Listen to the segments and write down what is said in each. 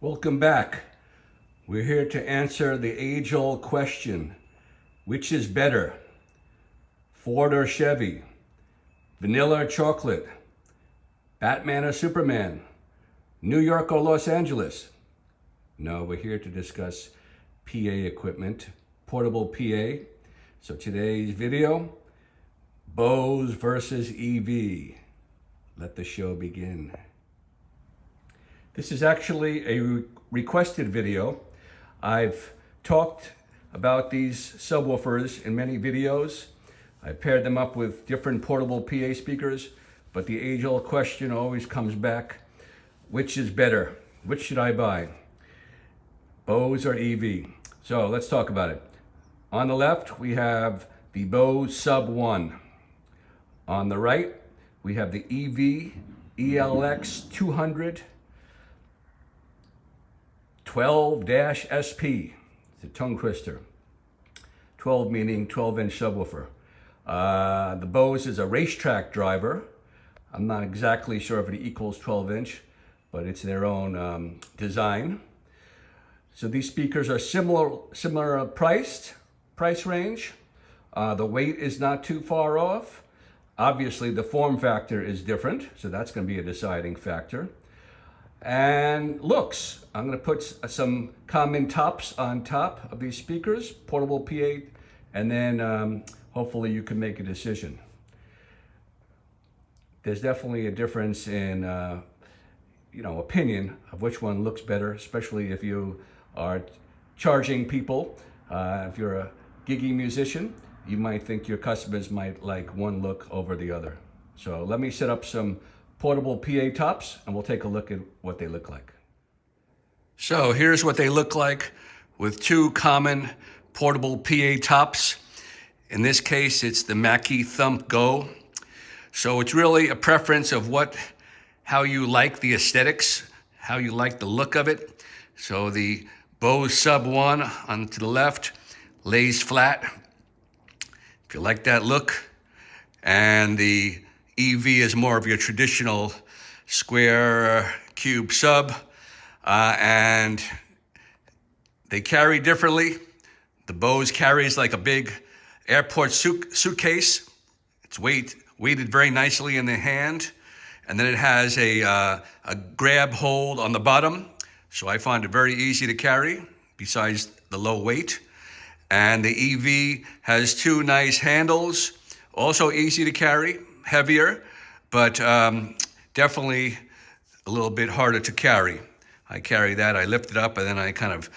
Welcome back. We're here to answer the age-old question, which is better, Ford or Chevy, vanilla or chocolate, Batman or Superman, New York or Los Angeles? No, we're here to discuss PA equipment, portable PA. So today's video, Bose versus EV. Let the show begin. This is actually a requested video. I've talked about these subwoofers in many videos. I paired them up with different portable PA speakers, but the age-old question always comes back, which is better? Which should I buy? Bose or EV? So let's talk about it. On the left, we have the Bose Sub1. On the right, we have the EV ELX200-12SP. It's a tongue twister. 12 meaning 12-inch subwoofer. The Bose is a racetrack driver. I'm not exactly sure if it equals 12-inch, but it's their own design. So these speakers are similar price range. The weight is not too far off. Obviously, the form factor is different, so that's going to be a deciding factor. And looks, I'm going to put some common tops on top of these speakers, portable PA, and then hopefully you can make a decision. There's definitely a difference in opinion of which one looks better, especially if you are charging people. If you're a giggy musician, you might think your customers might like one look over the other. So let me set up some portable PA tops and we'll take a look at what they look like. So here's what they look like with two common portable PA tops. In this case, it's the Mackie Thump Go. So it's really a preference of how you like the aesthetics, how you like the look of it. So the Bose Sub1 on to the left lays flat, if you like that look. And the EV is more of your traditional square cube sub. And they carry differently. The Bose carries like a big airport suitcase. It's weighted very nicely in the hand. And then it has a grab hold on the bottom. So I find it very easy to carry besides the low weight. And the EV has two nice handles, also easy to carry, heavier, but definitely a little bit harder to carry. I carry that, I lift it up, and then I kind of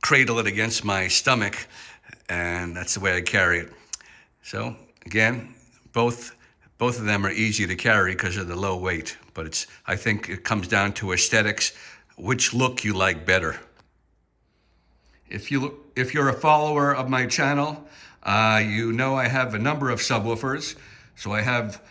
cradle it against my stomach, and that's the way I carry it. So again, both of them are easy to carry because of the low weight, but I think it comes down to aesthetics, which look you like better. If you're a follower of my channel, you know I have a number of subwoofers. So I have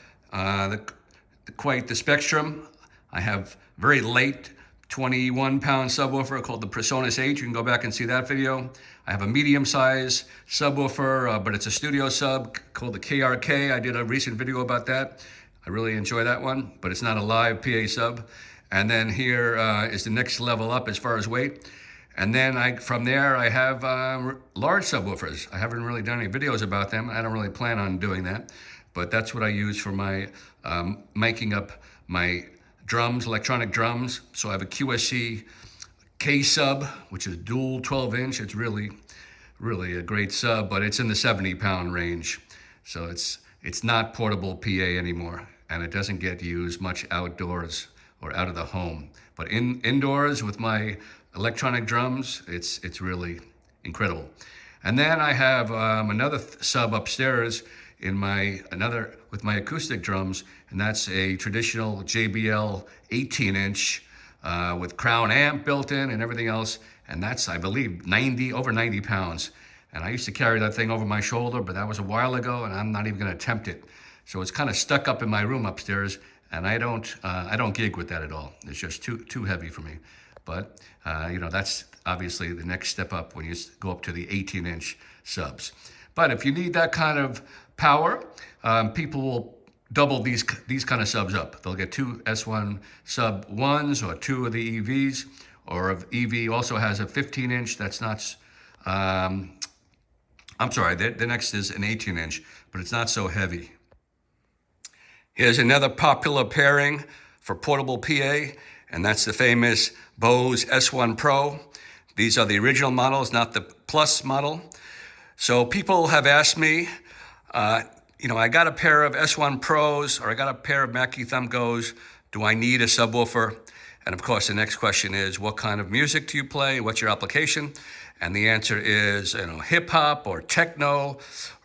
quite the spectrum. I have very light 21-pound subwoofer called the Presonus 8. You can go back and see that video. I have a medium-size subwoofer, but it's a studio sub called the KRK. I did a recent video about that. I really enjoy that one, but it's not a live PA sub. And then here is the next level up as far as weight. And then from there, I have large subwoofers. I haven't really done any videos about them. I don't really plan on doing that, but that's what I use for my miking up my drums, electronic drums. So I have a QSC K sub, which is dual 12-inch. It's really, really a great sub, but it's in the 70-pound range. So it's not portable PA anymore, and it doesn't get used much outdoors or out of the home. But indoors with my electronic drums, it's really incredible. And then I have another sub upstairs with my acoustic drums, and that's a traditional JBL 18-inch with crown amp built in and everything else, and that's, I believe, over 90 pounds. And I used to carry that thing over my shoulder, but that was a while ago, and I'm not even going to attempt it. So it's kind of stuck up in my room upstairs, and I don't gig with that at all. It's just too heavy for me. But that's obviously the next step up when you go up to the 18-inch subs. But if you need that kind of power, people will double these kind of subs up. They'll get two S1 sub 1s or two of the EVs, or if EV also has a 15-inch. That's not, I'm sorry, the next is an 18-inch, but it's not so heavy. Here's another popular pairing for portable PA, and that's the famous Bose S1 Pro. These are the original models, not the Plus model. So people have asked me, I got a pair of S1 Pros, or I got a pair of Mackie Thumb Goes. Do I need a subwoofer? And of course, the next question is, what kind of music do you play? What's your application? And the answer is, hip hop or techno, or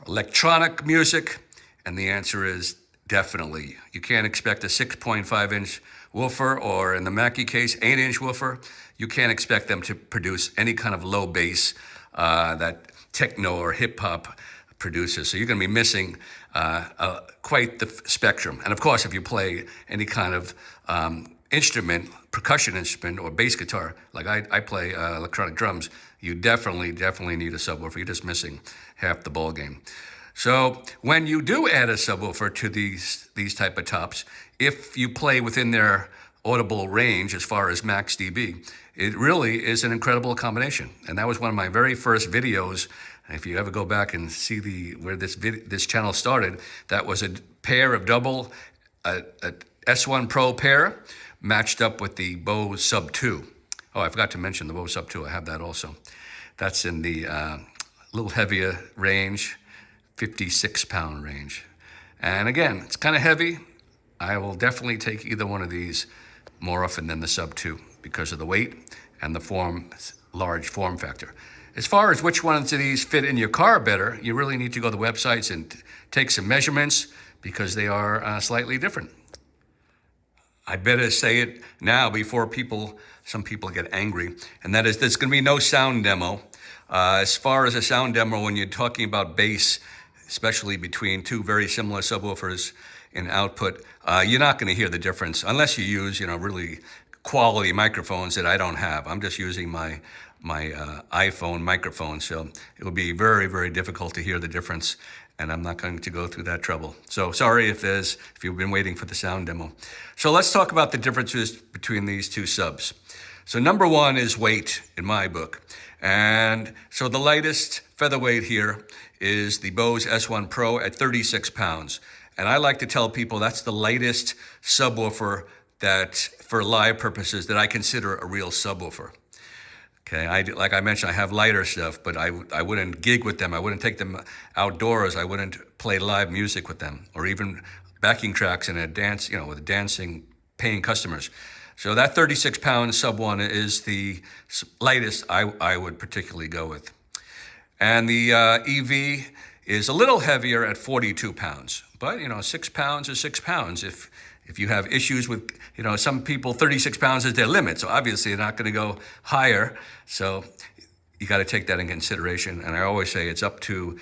electronic music. And the answer is definitely. You can't expect a 6.5-inch woofer, or in the Mackie case, 8-inch woofer. You can't expect them to produce any kind of low bass that techno or hip hop produces. So you're going to be missing quite the spectrum. And of course, if you play any kind of instrument, percussion instrument, or bass guitar, like I play electronic drums, you definitely need a subwoofer. You're just missing half the ball game. So when you do add a subwoofer to these type of tops, if you play within their audible range as far as max dB, it really is an incredible combination. And that was one of my very first videos. If you ever go back and see where this channel started, that was a pair of double a S1 Pro pair matched up with the Bose Sub2. Oh, I forgot to mention the Bose Sub2. I have that also. That's in the little heavier range, 56-pound range. And again, it's kind of heavy. I will definitely take either one of these more often than the Sub2 because of the weight and the large form factor. As far as which ones of these fit in your car better, you really need to go to the websites and take some measurements because they are slightly different. I better say it now before some people get angry, and that is there's going to be no sound demo. As far as a sound demo, when you're talking about bass, especially between two very similar subwoofers in output, you're not going to hear the difference unless you use, really quality microphones that I don't have. I'm just using my iPhone microphone, so it will be very, very difficult to hear the difference, and I'm not going to go through that trouble. So sorry if you've been waiting for the sound demo. So let's talk about the differences between these two subs. So number one is weight in my book. And so the lightest featherweight here is the Bose S1 Pro at 36 pounds. And I like to tell people that's the lightest subwoofer that, for live purposes, that I consider a real subwoofer. Okay, like I mentioned, I have lighter stuff, but I wouldn't gig with them. I wouldn't take them outdoors. I wouldn't play live music with them, or even backing tracks in a dance, with dancing, paying customers. So that 36-pound sub one is the lightest I would particularly go with. And the EV is a little heavier at 42 pounds, but 6 pounds is 6 pounds. If you have issues with, some people, 36 pounds is their limit. So obviously they're not going to go higher. So you got to take that in consideration. And I always say it's up to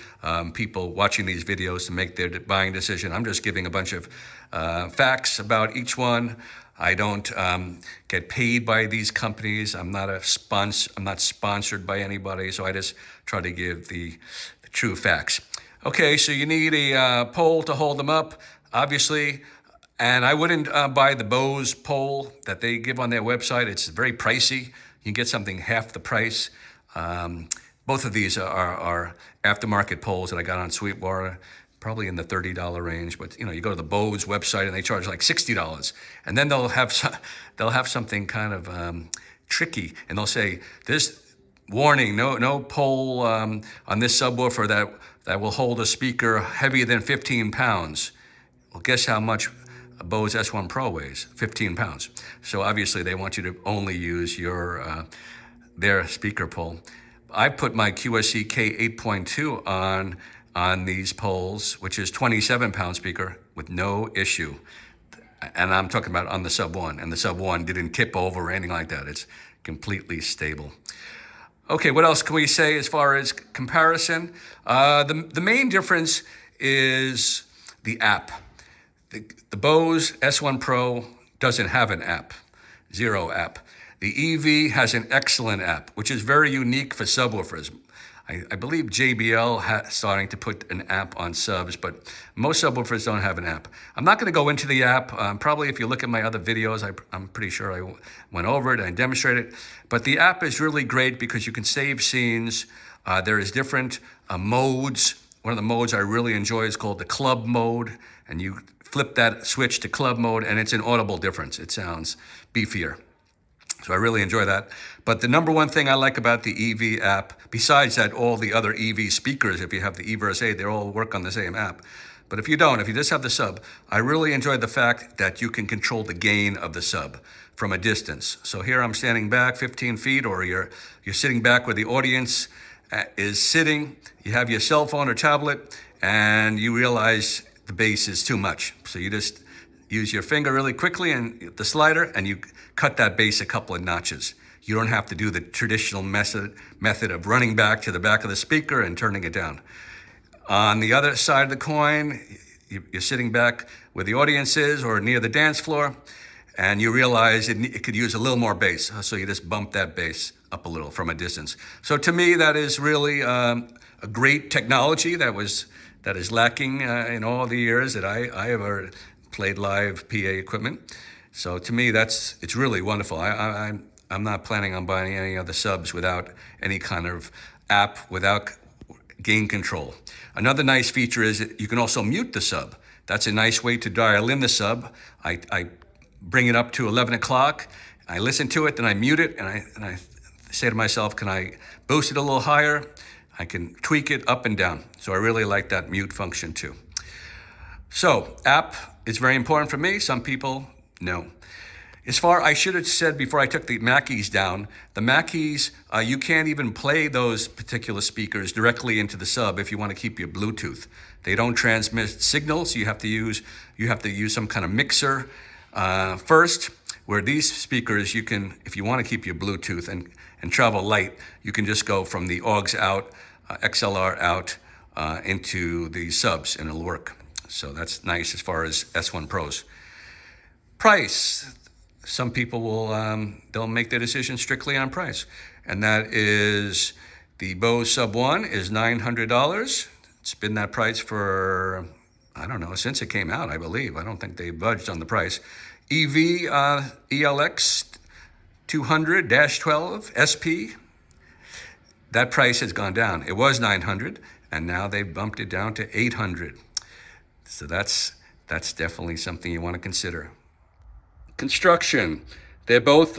people watching these videos to make their buying decision. I'm just giving a bunch of facts about each one. I don't get paid by these companies. I'm not sponsored by anybody. So I just try to give the true facts. Okay, so you need a pole to hold them up, obviously. And I wouldn't buy the Bose pole that they give on their website. It's very pricey. You can get something half the price. Both of these are aftermarket poles that I got on Sweetwater, probably in the $30 range. But you go to the Bose website and they charge like $60, and then they'll have something kind of tricky, and they'll say this warning: no pole on this subwoofer that will hold a speaker heavier than 15 pounds. Well, guess how much a Bose S1 Pro weighs? 15 pounds. So obviously they want you to only use their speaker pole. I put my QSC K8.2 on these poles, which is 27-pound speaker with no issue. And I'm talking about on the Sub 1, and the Sub 1 didn't tip over or anything like that. It's completely stable. Okay, what else can we say as far as comparison? The main difference is the app. The Bose S1 Pro doesn't have an app, zero app. The EV has an excellent app, which is very unique for subwoofers. I believe JBL starting to put an app on subs, but most subwoofers don't have an app. I'm not going to go into the app. Probably if you look at my other videos, I'm pretty sure I went over it, I demonstrated it. But the app is really great because you can save scenes. There is different modes. One of the modes I really enjoy is called the club mode, and you flip that switch to club mode, and it's an audible difference. It sounds beefier. So I really enjoy that. But the number one thing I like about the EV app, besides that all the other EV speakers, if you have the E-Verse 8, they all work on the same app. But if you don't, if you just have the sub, I really enjoy the fact that you can control the gain of the sub from a distance. So here I'm standing back 15 feet, or you're sitting back where the audience is sitting. You have your cell phone or tablet, and you realize the bass is too much. So you just use your finger really quickly and the slider, and you cut that bass a couple of notches. You don't have to do the traditional method of running back to the back of the speaker and turning it down. On the other side of the coin, you're sitting back where the audience is or near the dance floor, and you realize it could use a little more bass. So you just bump that bass up a little from a distance. So to me, that is really a great technology that is lacking in all the years that I ever played live PA equipment. So to me, it's really wonderful. I'm not planning on buying any other subs without any kind of app, without gain control. Another nice feature is that you can also mute the sub. That's a nice way to dial in the sub. I bring it up to 11 o'clock, I listen to it, then I mute it, and I say to myself, can I boost it a little higher? I can tweak it up and down. So I really like that mute function too. So app is very important for me. Some people, no. I should have said before I took the Mackeys down, the Mackeys, you can't even play those particular speakers directly into the sub if you want to keep your Bluetooth. They don't transmit signals. You have to use some kind of mixer first, where these speakers, you can, if you want to keep your Bluetooth and travel light, you can just go from the AUX out, XLR out into the subs, and it'll work. So that's nice as far as S1 Pros. Price. Some people they'll make their decision strictly on price. And that is the Bose Sub1 is $900. It's been that price for, I don't know, since it came out, I believe. I don't think they budged on the price. ELX200-12SP. That price has gone down. It was $900, and now they've bumped it down to $800. So that's definitely something you want to consider. Construction. They're both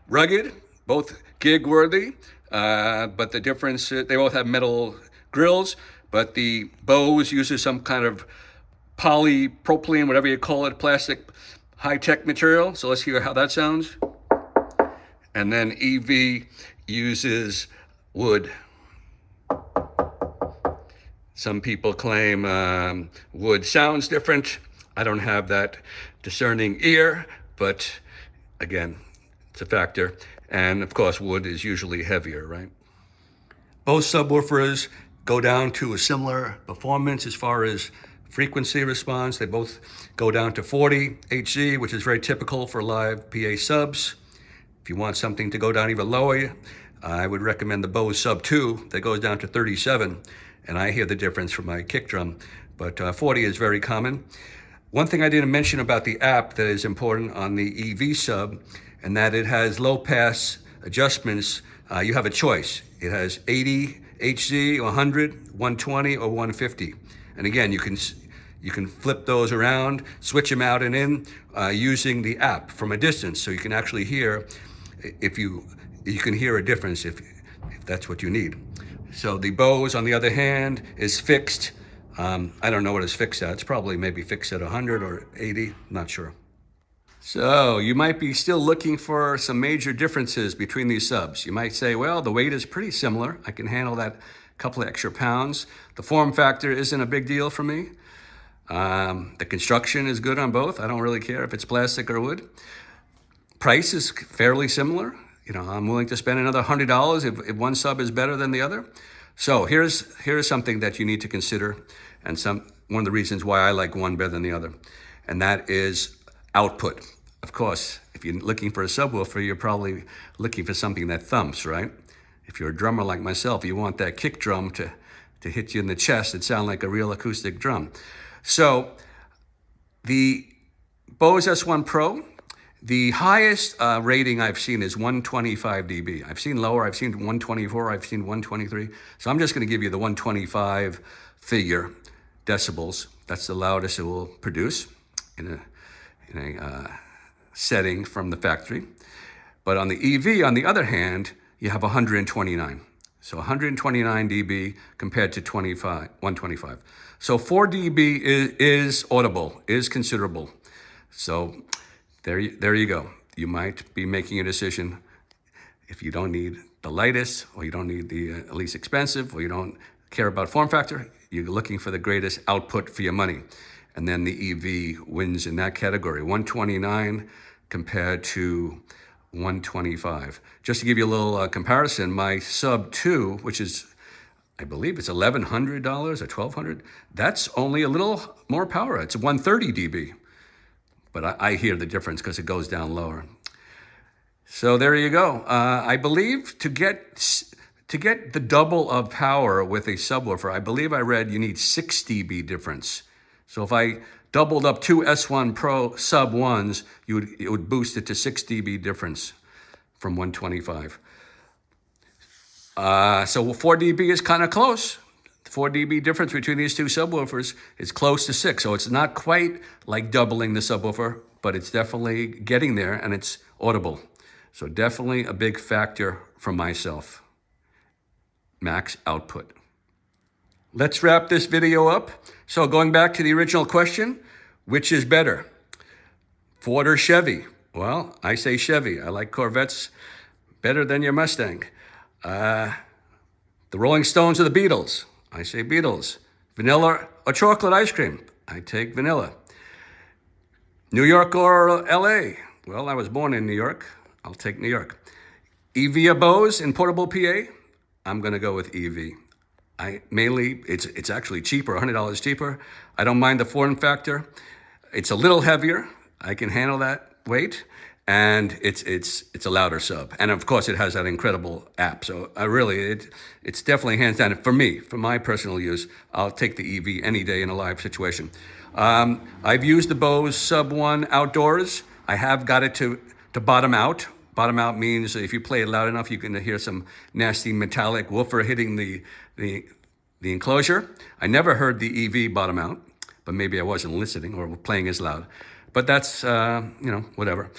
rugged, both gig worthy, but the difference, they both have metal grills, but the Bose uses some kind of polypropylene, whatever you call it, plastic, high-tech material. So let's hear how that sounds. And then EV uses wood. Some people claim wood sounds different. I don't have that discerning ear, but again, it's a factor. And of course, wood is usually heavier, right? Both subwoofers go down to a similar performance as far as frequency response. They both go down to 40 Hz, which is very typical for live PA subs. If you want something to go down even lower, I would recommend the Bose Sub2 that goes down to 37. And I hear the difference from my kick drum, but 40 is very common. One thing I didn't mention about the app that is important on the EV sub, and that it has low pass adjustments. You have a choice. It has 80 Hz, 100, 120, or 150. And again, you can flip those around, switch them out and in using the app from a distance. So you can actually hear, you can hear a difference if that's what you need. So the Bose, on the other hand, is fixed. I don't know what it's fixed at. It's probably maybe fixed at 100 or 80, not sure. So you might be still looking for some major differences between these subs. You might say, well, the weight is pretty similar. I can handle that couple of extra pounds. The form factor isn't a big deal for me. The construction is good on both. I don't really care if it's plastic or wood. Price is fairly similar. You know, I'm willing to spend another $100 if one sub is better than the other. So here's something that you need to consider, and one of the reasons why I like one better than the other, and that is output. Of course, if you're looking for a subwoofer, you're probably looking for something that thumps, right? if you're a drummer like myself, you want that kick drum to hit you in the chest and sound like a real acoustic drum. So the Bose S1 Pro, the highest rating I've seen is 125 dB. I've seen lower, I've seen 124, I've seen 123. So I'm just gonna give you the 125 figure decibels. That's the loudest it will produce in a setting from the factory. But on the EV, on the other hand, you have 129. So 129 dB compared to 125. So 4 dB is audible, is considerable. So there you go. You might be making a decision if you don't need the lightest, or you don't need the least expensive, or you don't care about form factor, you're looking for the greatest output for your money. And then the EV wins in that category, 129 compared to 125. Just to give you a little comparison, my Sub 2, which is, I believe it's $1,100 or $1,200, that's only a little more power. It's 130 dB. But I hear the difference because it goes down lower. So there you go. I believe to get the double of power with a subwoofer, I believe I read you need 6 dB difference. So if I doubled up 2 S1 Pro Sub 1s, it would boost it to 6 dB difference from 125. So 4 dB is kind of close. 4 dB difference between these two subwoofers is close to 6. So it's not quite like doubling the subwoofer, but it's definitely getting there and it's audible. So definitely a big factor for myself. Max output. Let's wrap this video up. So going back to the original question, which is better, Ford or Chevy? Well, I say Chevy. I like Corvettes better than your Mustang. The Rolling Stones or the Beatles? I say Beatles. Vanilla or chocolate ice cream? I take vanilla. New York or LA? Well, I was born in New York. I'll take New York. EV or Bose in portable PA? I'm gonna go with EV. It's actually cheaper, $100 cheaper. I don't mind the form factor. It's a little heavier. I can handle that weight, and it's a louder sub. And of course, it has that incredible app. So it's definitely hands down for me, for my personal use. I'll take the EV any day in a live situation. I've used the Bose Sub1 outdoors. I have got it to bottom out. Bottom out means if you play it loud enough, you can hear some nasty metallic woofer hitting the enclosure. I never heard the EV bottom out, but maybe I wasn't listening or playing as loud. But that's, whatever.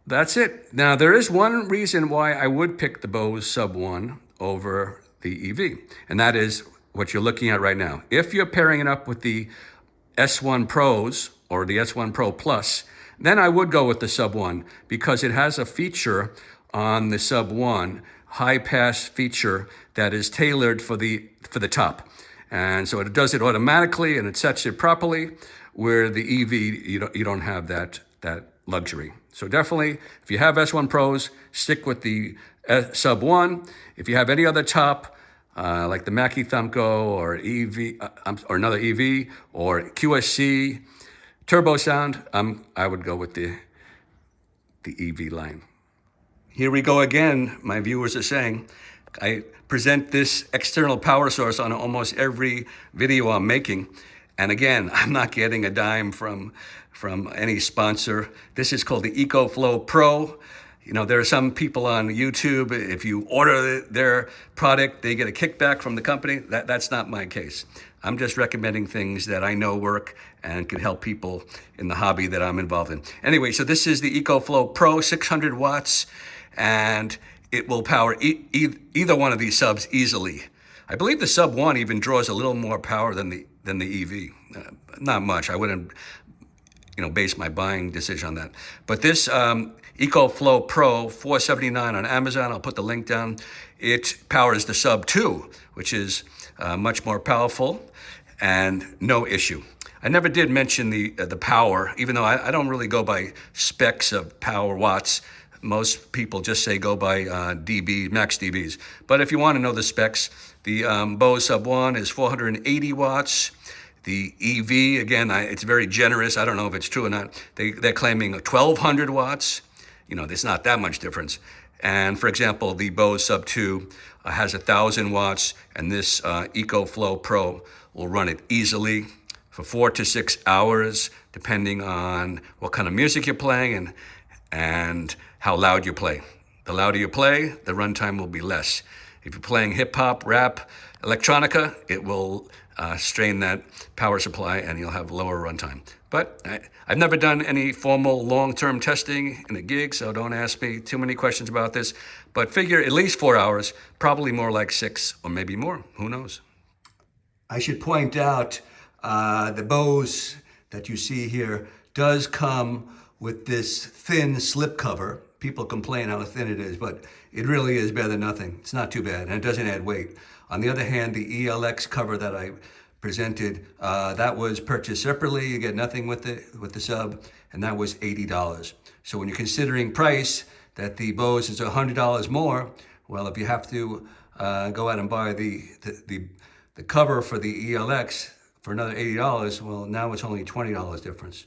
That's it. Now, there is one reason why I would pick the Bose Sub1 over the EV, and that is what you're looking at right now. If you're pairing it up with the S1 Pros or the S1 Pro Plus, then I would go with the Sub1 because it has a feature on the Sub1, high pass feature that is tailored for the top. And so it does it automatically and it sets it properly, where the EV, you don't have that luxury. So definitely, if you have S1 Pros, stick with the Sub1. If you have any other top, like the Mackie Thumbco or EV, or another EV or QSC, Turbo Sound, I would go with the EV line. Here we go again, my viewers are saying. I present this external power source on almost every video I'm making. And again, I'm not getting a dime from any sponsor. This is called the Ecoflow Pro. There are some people on YouTube, if you order their product, they get a kickback from the company. That's not my case. I'm just recommending things that I know work and can help people in the hobby that I'm involved in. Anyway, so this is the Ecoflow Pro, 600 watts, and it will power either one of these subs easily. I believe the Sub 1 even draws a little more power than the EV. Not much. I wouldn't base my buying decision on that. But this Ecoflow Pro, $479 on Amazon. I'll put the link down. It powers the Sub 2, which is much more powerful and no issue. I never did mention the power, even though I don't really go by specs of power watts. Most people just say go by dB, max dBs. But if you want to know the specs, the Bose Sub1 is 480 watts. The EV, again, it's very generous. I don't know if it's true or not. They're claiming 1,200 watts. There's not that much difference. And for example, the Bose Sub2 has 1,000 watts, and this Ecoflow Pro will run it easily for 4 to 6 hours, depending on what kind of music you're playing and how loud you play. The louder you play, the runtime will be less. If you're playing hip hop, rap, electronica, it will strain that power supply and you'll have lower runtime. But I've never done any formal long-term testing in a gig, so don't ask me too many questions about this. But figure at least 4 hours, probably more like 6 or maybe more. Who knows? I should point out the Bose that you see here does come with this thin slip cover. People complain how thin it is, but it really is better than nothing. It's not too bad, and it doesn't add weight. On the other hand, the ELX cover that I presented, that was purchased separately. You get nothing with the sub, and that was $80. So when you're considering price, that the Bose is $100 more, well, if you have to go out and buy the cover for the ELX for another $80, well, now it's only $20 difference.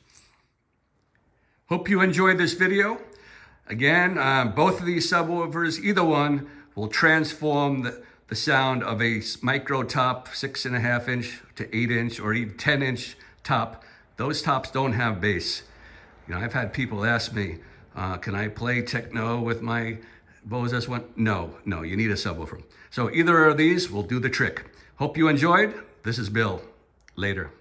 Hope you enjoyed this video. Again, both of these subwoofers, either one, will transform the sound of a micro top, 6.5 inch to 8 inch, or even 10 inch top. Those tops don't have bass. You know, I've had people ask me, can I play techno with my Bose S1? No, you need a subwoofer. So either of these will do the trick. Hope you enjoyed. This is Bill. Later.